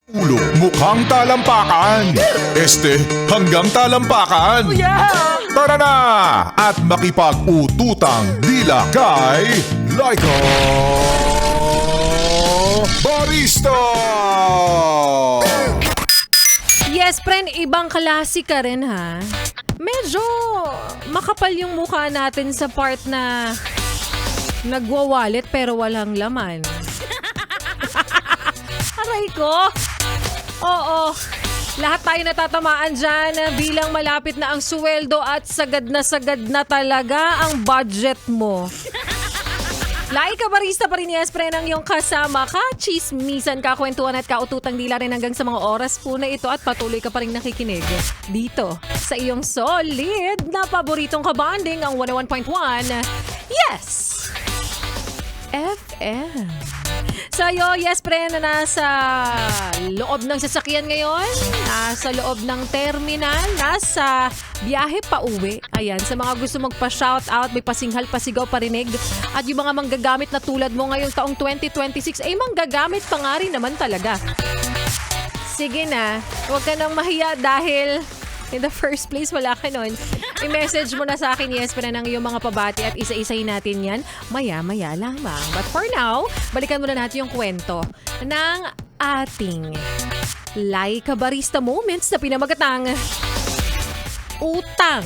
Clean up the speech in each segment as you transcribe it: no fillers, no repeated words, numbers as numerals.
Ulo, mukhang talampakan. Hanggang talampakan. Tara na at makipag-ututang dila kay Laika Barista! Yes, friend, ibang klase ka rin ha. Medyo makapal yung mukha natin sa part na nagwawalit pero walang laman. Aray ko! Oo, lahat tayo natatamaan dyan bilang malapit na ang sweldo at sagad na talaga ang budget mo. Laika Barista pa rin, yes, pre, ng iyong kasama ka. Chismisan, kakwentuhan at kaututang dila rin hanggang sa mga oras po na ito at patuloy ka pa rin nakikinig dito sa iyong solid na paboritong kabanding ang 101.1 Yes! FM. Sa'yo, yes, pre, na nasa loob ng sasakyan ngayon, nasa loob ng terminal, nasa biyahe pa uwi. Ayan, sa mga gusto magpa-shoutout, may pasinghal, pasigaw, parinig, at yung mga manggagamit na tulad mo ngayong taong 2026, ay manggagamit pa nga rin naman talaga. Sige na, huwag ka nang mahiya dahil in the first place, wala ka nun. I-message mo na sa akin, yes, para ng iyong mga pabati at isa-isahin natin yan maya-maya lamang. But for now, balikan muna natin yung kwento ng ating Laika Barista Moments na pinamagatang Utang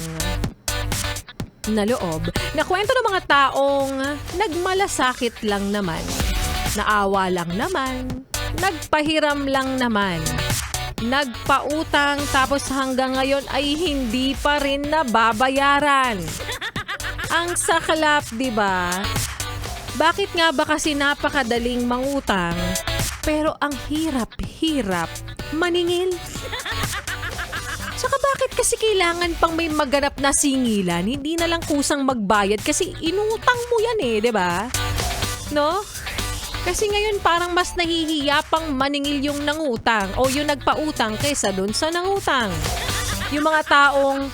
na Loob. Na kwento ng mga taong nagmalasakit lang naman, naawa lang naman, nagpahiram lang naman, nagpautang tapos hanggang ngayon ay hindi pa rin nababayaran. Ang saklap, 'di ba? Bakit nga ba kasi napakadaling mangutang pero ang hirap-hirap maningil? Tsaka bakit kasi kailangan pang may maganap na singilan? Hindi na lang kusang magbayad kasi inutang mo yan eh, 'di ba? No? Kasi ngayon parang mas nahihiya pang maningil yung nangutang o yung nagpautang kaysa dun sa nangutang. Yung mga taong,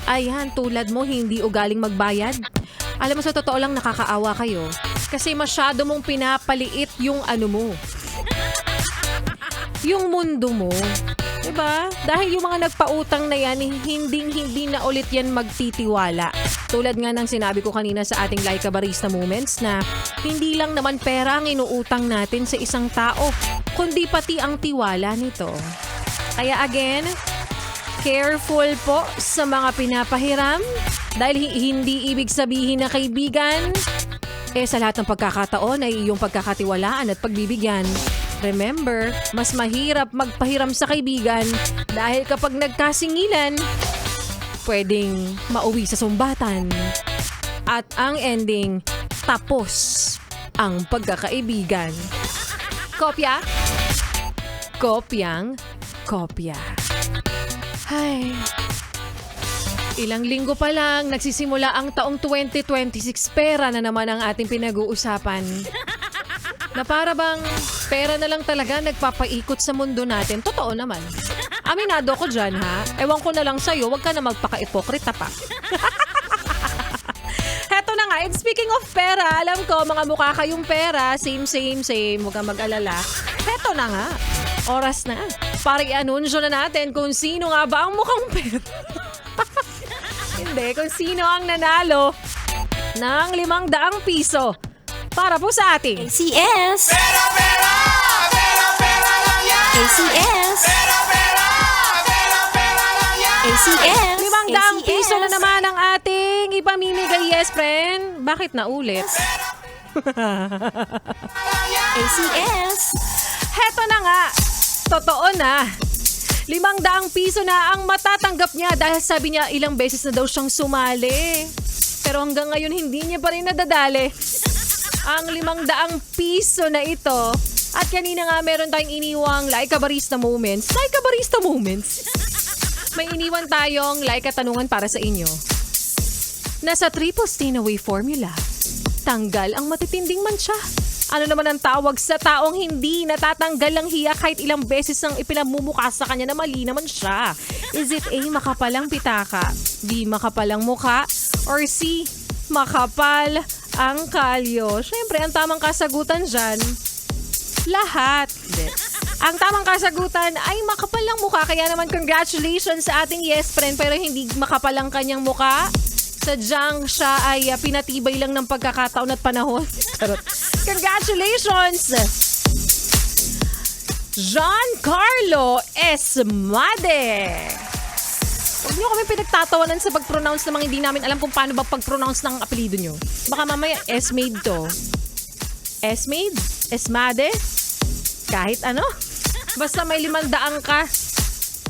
ayan, tulad mo, hindi ugaling magbayad. Alam mo, sa totoo lang nakakaawa kayo. Kasi masyado mong pinapaliit yung ano mo. Yung mundo mo. Diba? Dahil yung mga nagpautang na yan, hindi na ulit yan magtitiwala. Tulad nga ng sinabi ko kanina sa ating Laika Barista Moments na hindi lang naman pera ang inuutang natin sa isang tao, kundi pati ang tiwala nito. Kaya again, careful po sa mga pinapahiram dahil hindi ibig sabihin na kaibigan, sa lahat ng pagkakataon ay iyong pagkakatiwalaan at pagbibigyan. Remember, mas mahirap magpahiram sa kaibigan dahil kapag nagkasingilan, pwedeng mauwi sa sumbatan. At ang ending, tapos ang pagkakaibigan. Kopya? Kopyang kopya. Ay, ilang linggo pa lang nagsisimula ang taong 2026, pera na naman ang ating pinag-uusapan. Na para bang pera na lang talaga nagpapaikot sa mundo natin. Totoo naman. Aminado ko dyan, ha? Ewan ko na lang sa'yo, wag ka na magpaka-ipokrita pa. Heto na nga, and speaking of pera, alam ko, mga mukha kayong pera, same. Huwag kang mag-alala. Heto na nga, oras na. Para i-anunsyo na natin kung sino nga ba ang mukhang pera. Hindi, kung sino ang nanalo ng 500 piso. Para po sa ating ACS! Pera lang yan! ACS! Pera lang yan! ACS! 500 piso na naman ang ating ipamimigay, yes, friend. Bakit na ulit? ACS! Heto na nga, totoo na. 500 piso na ang matatanggap niya dahil sabi niya ilang beses na daw siyang sumali. Pero hanggang ngayon hindi niya pa rin nadadali ang 500 piso na ito. At kanina nga meron tayong iniwang Laika Barista Moments. Laika Barista Moments. May iniwan tayong Laika Tanungan para sa inyo. Nasa Triple Stay-Away Formula, tanggal ang matitinding mancha. Ano naman ang tawag sa taong hindi natatanggal ang hiya kahit ilang beses ang ipinamumukha sa kanya na mali naman siya? Is it A, makapalang pitaka, B, makapalang mukha, or C, makapal ang kalyo? Siyempre, ang tamang kasagutan dyan, lahat. Ang tamang kasagutan ay makapal lang mukha. Kaya naman congratulations sa ating yes friend pero hindi makapal ang kanyang mukha. Sadyang siya ay pinatibay lang ng pagkakataon at panahon. Congratulations! Giancarlo Esmade. Huwag niyo kami pinagtatawanan sa pag-pronounce ng mga hindi namin alam kung paano ba pag-pronounce ng apelido niyo. Baka mamaya Esmade to. Esmade? Esmade? Kahit ano. Basta may 500 ka.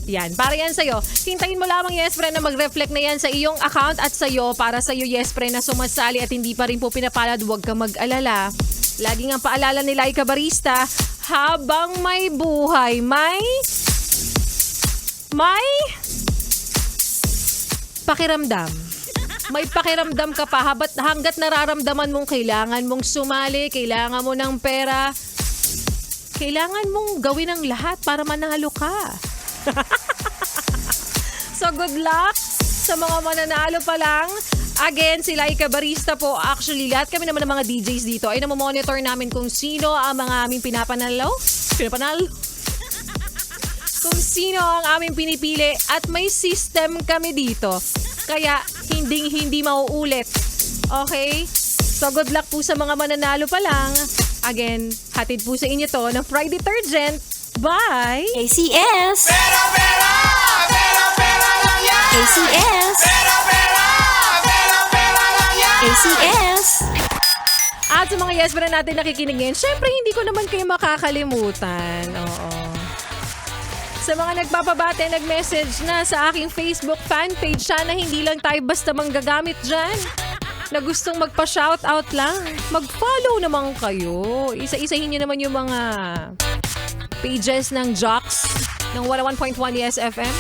Yan, para yan sa'yo. Hintayin mo lamang yes friend na mag-reflect na yan sa iyong account at sa'yo para sa'yo yes friend na sumasali at hindi pa rin po pinapalad. Huwag kang mag-alala. Lagi nga paalala ni Laika Barista, habang may buhay, may pakiramdam. May pakiramdam ka pa hanggat nararamdaman mong kailangan mong sumali, kailangan mo ng pera, kailangan mong gawin ang lahat para manalo ka. So good luck sa mga mananalo pa lang. Again, si Laika Barista po. Actually, lahat kami naman ng mga DJs dito ay namomonitor namin kung sino ang mga aming pinapanalo. Kung sino ang aming pinipili at may system kami dito. Kaya hindi mauulit. Okay? So good luck po sa mga mananalo pa lang. Again, hatid po sa inyo to ng Pride Detergent. Bye! ACS. Pera, pera! Pera, pera lang yan! ACS. Pera, pera! Pera, pera lang yan! ACS. At sa mga yes friend natin nakikinig ngayon, syempre hindi ko naman kayo makakalimutan. Oo. Sa mga nagpapabate, nag-message na sa aking Facebook fanpage, sana hindi lang tayo basta manggagamit dyan. Na gustong magpa-shoutout lang. Mag-follow naman kayo. Isa-isahin nyo naman yung mga pages ng Jocks ng 101.1 Yes FM.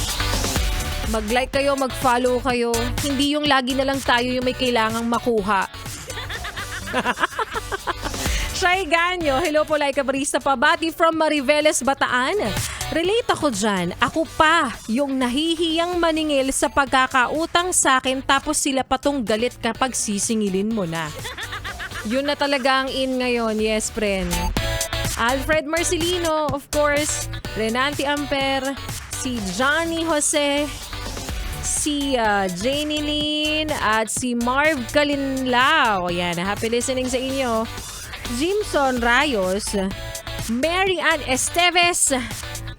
Mag-like kayo, mag-follow kayo. Hindi yung lagi na lang tayo yung may kailangang makuha. Shy Ganyo, hello po Laika Barista, pabati from Mariveles, Bataan. Relate ako dyan. Ako pa yung nahihiyang maningil sa pagkakautang sa akin tapos sila patong galit kapag sisingilin mo na. Yun na talaga ang in ngayon, yes friend. Alfred Marcelino, of course, Renanti Amper, si Johnny Jose, si Janie Lynn, at si Marv Kalinlao. Yan, happy listening sa inyo. Jimson Rayos, Mary Ann Esteves,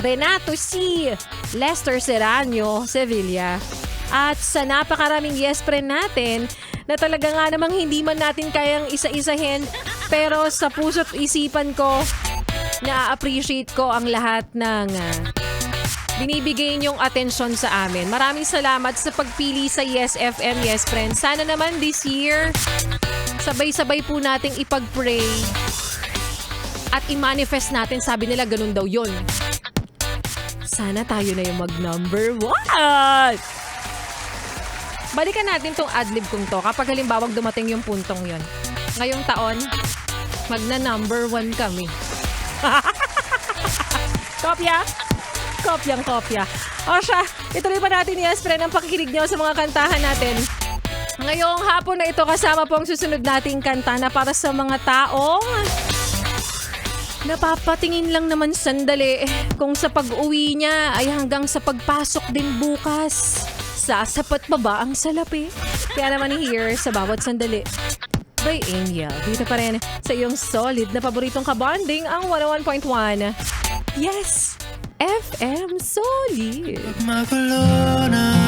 Renato C., Lester Serrano, Sevilla. At sa napakaraming yes friend natin na talaga nga namang hindi man natin kayang isa-isahin pero sa puso't isipan ko na-appreciate ko ang lahat ng binibigay niyong atensyon sa amin. Maraming salamat sa pagpili sa Yes FM, Yes Friend. Sana naman this year, sabay-sabay po nating ipag-pray at i-manifest natin. Sabi nila ganun daw yun. Sana tayo na yung mag-number 1. Balikan natin tong adlib kong to kapag halimbawa dumating yung puntong yon. Ngayong taon, magna-number 1 kami. Kopya? Kopyang-kopya. O siya, ituloy pa natin yes, friend, ang pakikinig niyo sa mga kantahan natin. Ngayong hapon na ito kasama po ang susunod nating kanta na para sa mga taong napapatingin lang naman sandali kung sa pag-uwi niya ay hanggang sa pagpasok din bukas. Sasapat pa ba ang salapi? Kaya naman here sa bawat sandali. By Angel, dito pa rin sa iyong solid na paboritong kabonding ang 101.1. Yes! FM Solid. Magulo na